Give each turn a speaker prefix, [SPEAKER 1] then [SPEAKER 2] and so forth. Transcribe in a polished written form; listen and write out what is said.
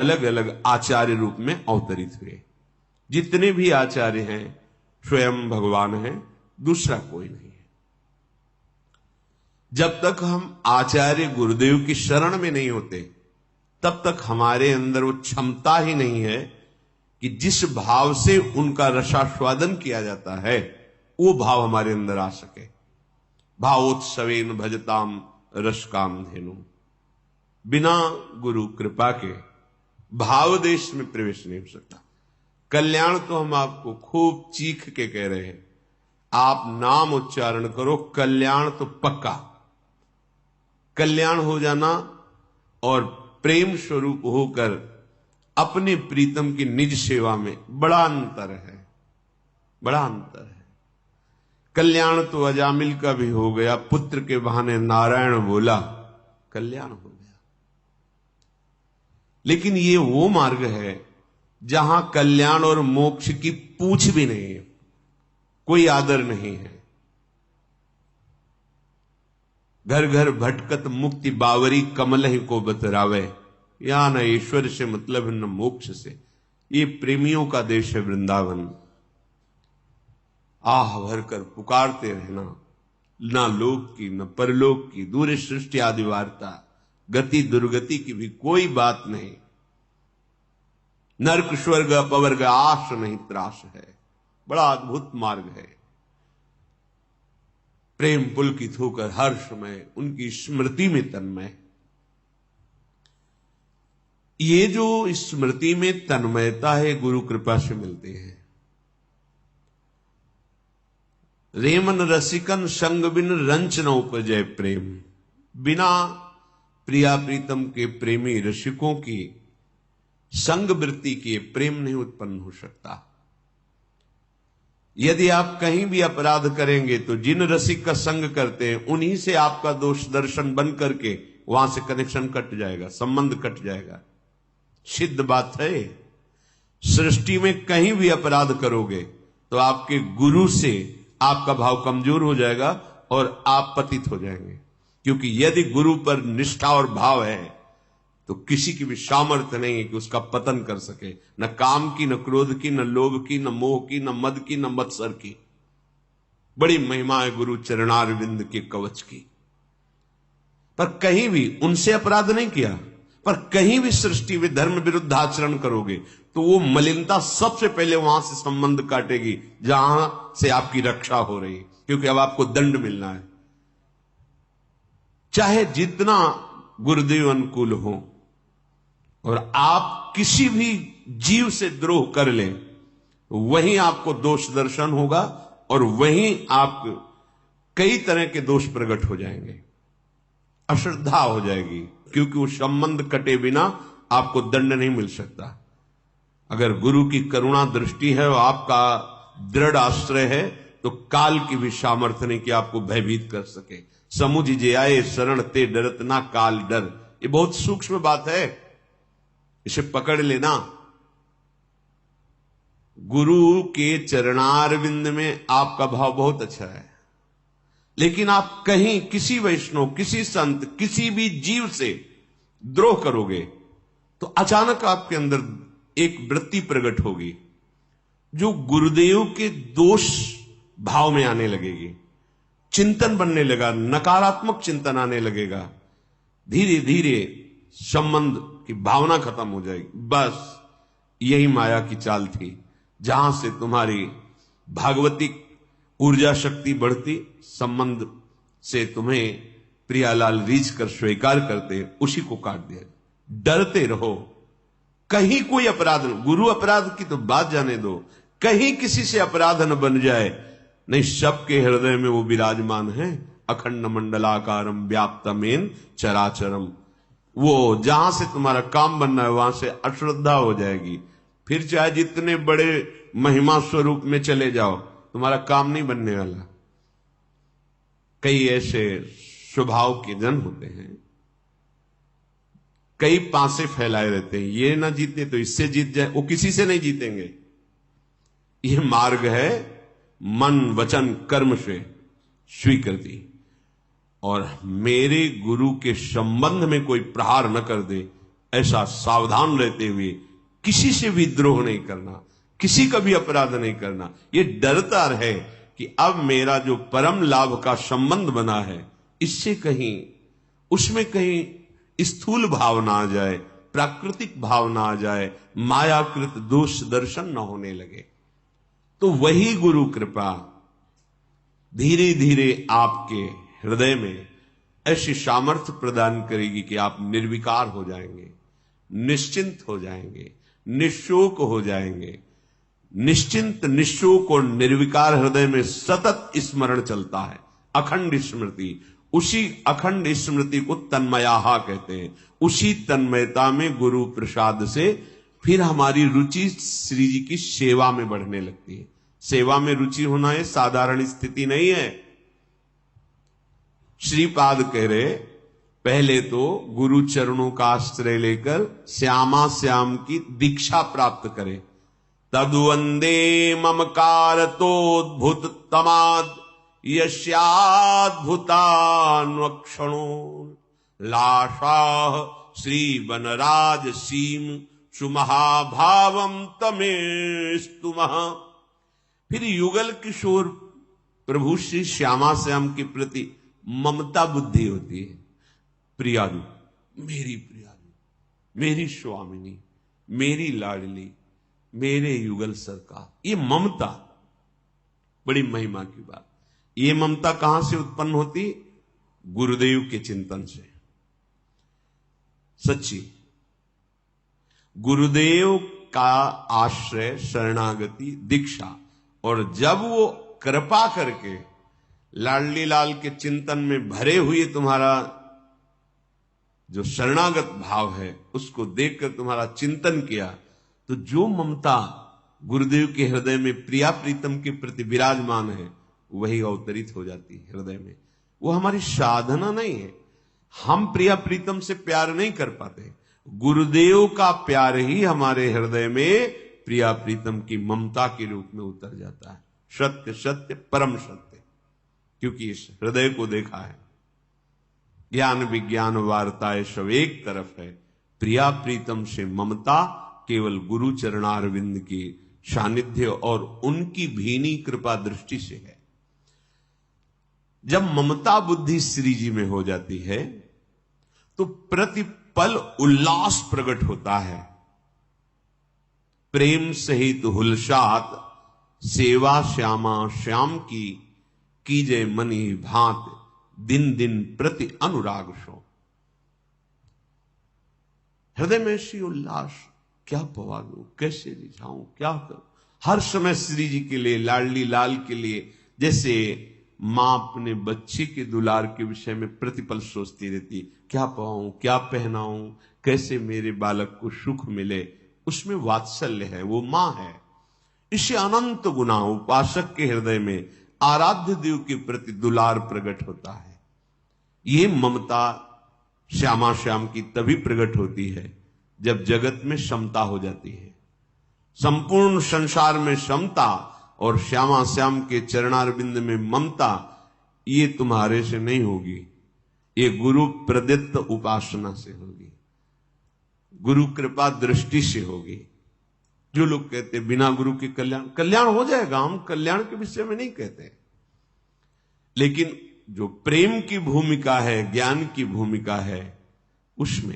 [SPEAKER 1] अलग अलग आचार्य रूप में अवतरित हुए। जितने भी आचार्य हैं स्वयं भगवान हैं, दूसरा कोई नहीं है। जब तक हम आचार्य गुरुदेव की शरण में नहीं होते तब तक हमारे अंदर वो क्षमता ही नहीं है कि जिस भाव से उनका रसास्वादन किया जाता है वो भाव हमारे अंदर आ सके। भावोत्सवेन भजताम रसकाम धेनु। बिना गुरु कृपा के भाव देश में प्रवेश नहीं हो सकता। कल्याण तो हम आपको खूब चीख के कह रहे हैं, आप नाम उच्चारण करो, कल्याण तो पक्का। कल्याण हो जाना और प्रेम स्वरूप होकर अपने प्रीतम की निज सेवा में बड़ा अंतर है, बड़ा अंतर है। कल्याण तो अजामिल का भी हो गया, पुत्र के बहाने नारायण बोला, कल्याण हो गया। लेकिन ये वो मार्ग है जहां कल्याण और मोक्ष की पूछ भी नहीं है, कोई आदर नहीं है। घर घर भटकत मुक्ति बावरी कमल ही को बतरावे। यहां न ईश्वर से मतलब है न मोक्ष से। ये प्रेमियों का देश है वृंदावन। आह भर कर पुकारते रहना, ना लोक की न परलोक की, दूर सृष्टि आदि वार्ता, गति दुर्गति की भी कोई बात नहीं। नरक स्वर्ग अपवर्ग आश नहीं त्रास है। बड़ा अद्भुत मार्ग है। प्रेम पुलकित होकर हर समय उनकी स्मृति में तन्मय। ये जो स्मृति में तन्मयता है गुरु कृपा से मिलते हैं। रेमन रसिकन संग बिन रंच न उपजय प्रेम। बिना प्रिया प्रीतम के प्रेमी रसिकों की संग वृत्ति के प्रेम नहीं उत्पन्न हो सकता। यदि आप कहीं भी अपराध करेंगे तो जिन रसिक का संग करते हैं उन्हीं से आपका दोष दर्शन बन करके वहां से कनेक्शन कट जाएगा, संबंध कट जाएगा। सिद्ध बात है। सृष्टि में कहीं भी अपराध करोगे तो आपके गुरु से आपका भाव कमजोर हो जाएगा और आप पतित हो जाएंगे। क्योंकि यदि गुरु पर निष्ठा और भाव है तो किसी की भी सामर्थ्य नहीं है कि उसका पतन कर सके। न काम की, न क्रोध की, न लोभ की, न मोह की, न मद की, न मत्सर की। बड़ी महिमा है गुरु चरणारविंद के कवच की। पर कहीं भी उनसे अपराध नहीं किया, पर कहीं भी सृष्टि में धर्म विरुद्ध आचरण करोगे तो वो मलिनता सबसे पहले वहां से संबंध काटेगी जहां से आपकी रक्षा हो रही है। क्योंकि अब आपको दंड मिलना है। चाहे जितना गुरुदेव अनुकूल हो और आप किसी भी जीव से द्रोह कर लें, वहीं आपको दोष दर्शन होगा और वहीं आप कई तरह के दोष प्रकट हो जाएंगे। अश्रद्धा हो जाएगी, क्योंकि वो संबंध कटे बिना आपको दंड नहीं मिल सकता। अगर गुरु की करुणा दृष्टि है और आपका दृढ़ आश्रय है तो काल की भी सामर्थ्य नहीं कि आपको भयभीत कर सके। समुझ जे आए शरण ते डरत ना काल डर। ये बहुत सूक्ष्म बात है, इसे पकड़ लेना। गुरु के चरणारविंद में आपका भाव बहुत अच्छा है, लेकिन आप कहीं किसी वैष्णव, किसी संत, किसी भी जीव से द्रोह करोगे तो अचानक आपके अंदर एक वृत्ति प्रकट होगी जो गुरुदेव के दोष भाव में आने लगेगी। चिंतन बनने लगा, नकारात्मक चिंतन आने लगेगा। धीरे धीरे संबंध की भावना खत्म हो जाएगी। बस यही माया की चाल थी, जहां से तुम्हारी भागवतिक ऊर्जा शक्ति बढ़ती, संबंध से तुम्हें प्रियालाल रीझ कर स्वीकार करते, उसी को काट दिया। डरते रहो, कहीं कोई अपराध न, गुरु अपराध की तो बात जाने दो, कहीं किसी से अपराध न बन जाए। नहीं, सबके हृदय में वो विराजमान है। अखंड मंडलाकारम व्याप्तमेन चराचरम। वो जहां से तुम्हारा काम बनना है वहां से अश्रद्धा हो जाएगी। फिर चाहे जितने बड़े महिमा स्वरूप में चले जाओ, तुम्हारा काम नहीं बनने वाला। कई ऐसे स्वभाव के जन होते हैं, कई पासे फैलाए रहते हैं। ये ना जीते तो इससे जीत जाए, वो किसी से नहीं जीतेंगे। ये मार्ग है मन वचन कर्म से स्वीकृति। और मेरे गुरु के संबंध में कोई प्रहार न कर दे, ऐसा सावधान रहते हुए किसी से भी द्रोह नहीं करना, किसी का भी अपराध नहीं करना। ये डरता रहे कि अब मेरा जो परम लाभ का संबंध बना है, इससे कहीं उसमें कहीं स्थूल भाव ना आ जाए, प्राकृतिक भाव ना आ जाए, मायाकृत दोष दर्शन न होने लगे। तो वही गुरु कृपा धीरे धीरे आपके हृदय में ऐसी सामर्थ्य प्रदान करेगी कि आप निर्विकार हो जाएंगे, निश्चिंत हो जाएंगे, निशोक हो जाएंगे। निश्चिंत, निशोक और निर्विकार हृदय में सतत स्मरण चलता है, अखंड स्मृति। उसी अखंड स्मृति को तन्मयाहा कहते हैं। उसी तन्मयता में गुरु प्रसाद से फिर हमारी रुचि श्री जी की सेवा में बढ़ने लगती है। सेवा में रुचि होना ये साधारण स्थिति नहीं है। श्रीपाद कह रहे, पहले तो गुरु चरणों का आश्रय लेकर श्यामा श्याम की दीक्षा प्राप्त करे। तद्वंदे ममकारतोद्भुत तमाद यस्याद्भुतान्वक्षणो लाशाह श्री वनराज सीम सुमहाभावम तमेस्तुमः। फिर युगल किशोर प्रभु श्री श्यामा श्याम के प्रति ममता बुद्धि होती है। प्रियालु, मेरी प्रियालु, मेरी स्वामिनी, मेरी लाडली, मेरे युगल सरकार, ये ममता बड़ी महिमा की बात। ये ममता कहां से उत्पन्न होती? गुरुदेव के चिंतन से। सच्ची गुरुदेव का आश्रय, शरणागति, दीक्षा, और जब वो कृपा करके लाडली लाल के चिंतन में भरे हुए तुम्हारा जो शरणागत भाव है उसको देखकर तुम्हारा चिंतन किया, तो जो ममता गुरुदेव के हृदय में प्रिया प्रीतम के प्रति विराजमान है वही अवतरित हो जाती है हृदय में। वो हमारी साधना नहीं है, हम प्रिया प्रीतम से प्यार नहीं कर पाते, गुरुदेव का प्यार ही हमारे हृदय में प्रिया प्रीतम की ममता के रूप में उतर जाता है। सत्य सत्य परम सत्य, क्योंकि इस हृदय को देखा है। ज्ञान विज्ञान वार्ताएं सब एक तरफ है, प्रिया प्रीतम से ममता केवल गुरु चरणारविंद की सानिध्य और उनकी भीनी कृपा दृष्टि से है। जब ममता बुद्धि श्री जी में हो जाती है तो प्रतिपल उल्लास प्रकट होता है। प्रेम सहित हुलसात सेवा श्यामा श्याम की कीजय मनि भांत दिन दिन प्रति अनुराग सो। हृदय में ऐसी उल्लास, क्या पवा दूं, कैसे रिझाऊं, क्या करूं, हर समय श्री जी के लिए, लाडली लाल के लिए, जैसे मां अपने बच्चे के दुलार के विषय में प्रतिपल सोचती रहती, क्या पाऊं, क्या पहनाऊं, कैसे मेरे बालक को सुख मिले। उसमें वात्सल्य है, वो मां है। इससे अनंत गुना उपासक के हृदय में आराध्य देव के प्रति दुलार प्रकट होता है। ये ममता श्यामा श्याम की तभी प्रकट होती है जब जगत में समता हो जाती है। संपूर्ण संसार में समता और श्यामा श्याम के चरणारविंद में ममता, ये तुम्हारे से नहीं होगी, ये गुरु प्रदत्त उपासना से होगी, गुरु कृपा दृष्टि से होगी। जो लोग कहते बिना गुरु के कल्याण हो जाएगा, हम कल्याण के विषय में नहीं कहते, लेकिन जो प्रेम की भूमिका है, ज्ञान की भूमिका है, उसमें